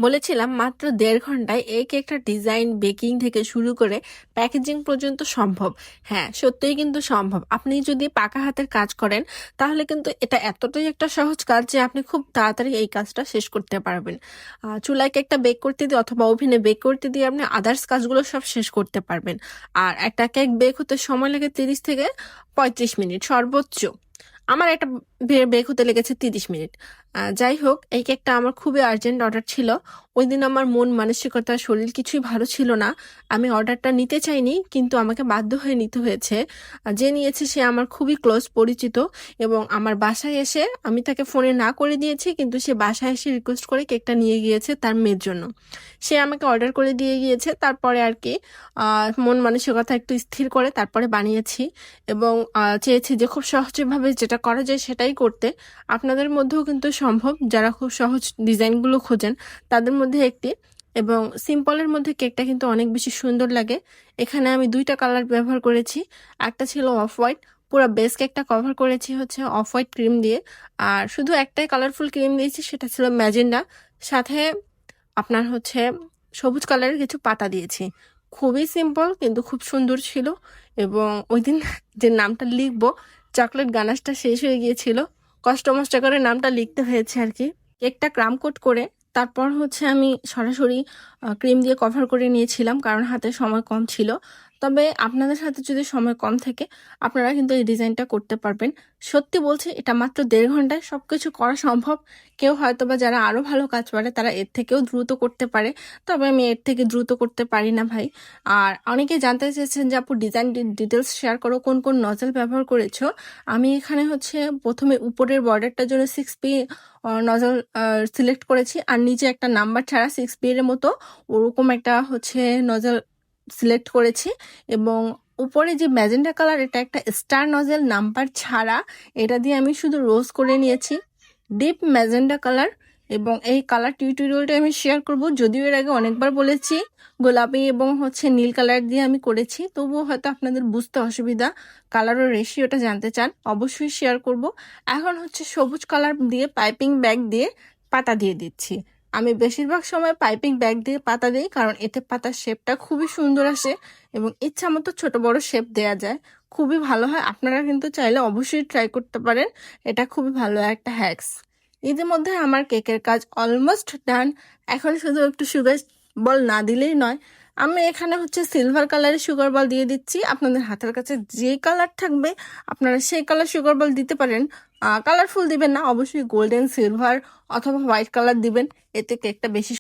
বলেছিলাম মাত্র 1.5 ঘন্টায় এই কেকটা ডিজাইন বেকিং থেকে শুরু করে প্যাকেজিং পর্যন্ত সম্ভব। হ্যাঁ, সত্যিই কিন্তু সম্ভব। আপনি যদি পাকা হাতের কাজ করেন তাহলে কিন্তু এটা এতটাই একটা সহজ কাজ যে আপনি খুব তাড়াতাড়ি এই কাজটা শেষ করতে পারবেন। চুলায় কেকটা বেক করতে দিয়ে অথবা ওভেনে বেক করতে দিয়ে আপনি আদার্স কাজগুলো সব শেষ করতে পারবেন। আর একটা কেক বেক হতে সময় লাগে 30 থেকে 35 মিনিট সর্বোচ্চ। আমার একটা বেক হতে লেগেছে 30 মিনিট। যাই হোক, এই কেকটা আমার খুবই আর্জেন্ট অর্ডার ছিল। ওই দিন আমার মন মানসিকতা শরীর কিছুই ভালো ছিল না। আমি অর্ডারটা নিতে চাইনি, কিন্তু আমাকে বাধ্য হয়ে নিতে হয়েছে। যে নিয়েছে সে আমার খুবই ক্লোজ পরিচিত, এবং আমার বাসায় এসে আমি তাকে ফোনে না করে দিয়েছি, কিন্তু সে বাসায় এসে রিকোয়েস্ট করে কেকটা নিয়ে গিয়েছে তার মেয়ের জন্য। সে আমাকে অর্ডার করে দিয়ে গিয়েছে, তারপরে আর কি মন মানসিকতা একটু স্থির করে তারপরে বানিয়েছি। এবং চেয়েছি যে খুব সহজভাবে যেটা করা যায় সেটাই করতে। আপনাদের মধ্যেও কিন্তু সম্ভব, যারা খুব সহজ ডিজাইনগুলো খোঁজেন তাদের মধ্যে একটি। এবং সিম্পলের মধ্যে কেকটা কিন্তু অনেক বেশি সুন্দর লাগে। এখানে আমি 2টা কালার ব্যবহার করেছি। একটা ছিল অফ হোয়াইট, পুরো বেস কেকটা কভার করেছি হচ্ছে অফ হোয়াইট ক্রিম দিয়ে। আর শুধু একটাই কালারফুল ক্রিম দিয়েছি, সেটা ছিল ম্যাজেন্ডা। সাথে আপনার হচ্ছে সবুজ কালারের কিছু পাতা দিয়েছি। খুবই সিম্পল কিন্তু খুব সুন্দর ছিল। এবং ওই দিন যে নামটা লিখবো, চকলেট গানাশটা শেষ হয়ে গিয়েছিল, কষ্ট মষ্ট করে নামটা লিখতে হয়েছে আর কি। কেকটা ক্রাম কোট করে তারপর হচ্ছে আমি সরাসরি ক্রিম দিয়ে কভার করে নিয়েছিলাম, কারণ হাতে সময় কম ছিল। তবে আপনাদের হাতে যদি সময় কম থাকে আপনারা কিন্তু এই ডিজাইনটা করতে পারবেন। সত্যি বলছি, এটা মাত্র 1.5 ঘন্টায় সবকিছু করা সম্ভব। কেউ হয়তো বা যারা আরো ভালো কাজ পারে তারা এর থেকেও দ্রুত করতে পারে, তবে আমি এর থেকে দ্রুত করতে পারি না ভাই। আর অনেকে জানতে চেয়েছেন যে আপু ডিজাইন ডিটেলস শেয়ার করো, কোন কোন নজেল ব্যবহার করেছো। আমি এখানে হচ্ছে প্রথমে উপরের বর্ডারটার জন্য 6P নজল সিলেক্ট করেছি, আর নিচে একটা নাম্বার ছাড়া 6P এর মতো ওরকম একটা হচ্ছে নজল সিলেক্ট করেছি। এবং উপরে যে ম্যাজেন্টা কালার, এটা একটা স্টার নজেল নাম্বার ছাড়া, এটা দিয়ে আমি শুধু রোজ করে নিয়েছি ডিপ ম্যাজেন্টা কালার। এবং এই কালার টিউটোরিয়ালটা আমি শেয়ার করব, যদিও এর আগে অনেকবার বলেছি গোলাপি এবং হচ্ছে নীল কালার দিয়ে আমি করেছি, তবুও হয়তো আপনাদের বুঝতে অসুবিধা, কালারের রেশিওটা জানতে চান, অবশ্যই শেয়ার করব। এখন হচ্ছে সবুজ কালার দিয়ে পাইপিং ব্যাগ দিয়ে পাতা দিয়ে দিচ্ছি। আমি বেশিরভাগ সময় পাইপিং ব্যাগ দিয়ে পাতা দিই, কারণ এতে পাতার শেপটা খুবই সুন্দর আসে এবং ইচ্ছা মতো ছোট বড় শেপ দেয়া যায়, খুবই ভালো হয়। আপনারা কিন্তু চাইলে অবশ্যই ট্রাই করতে পারেন, এটা খুবই ভালো একটা হ্যাক্স। এদের মধ্যে আমার কেকের কাজ অলমোস্ট ডান। এখন শুধু একটু সুগার বল না দিলেই নয়। আমি এখানে হচ্ছে সিলভার কালারের সুগার বল দিয়ে দিচ্ছি। আপনাদের হাতের কাছে যে কালার থাকবে আপনারা সেই কালার সুগার বল দিতে পারেন। কালারফুল দিবেন না, অবশ্যই গোল্ডেন সিলভার অথবা হোয়াইট কালার দিবেন, এতে কেকটা বেশি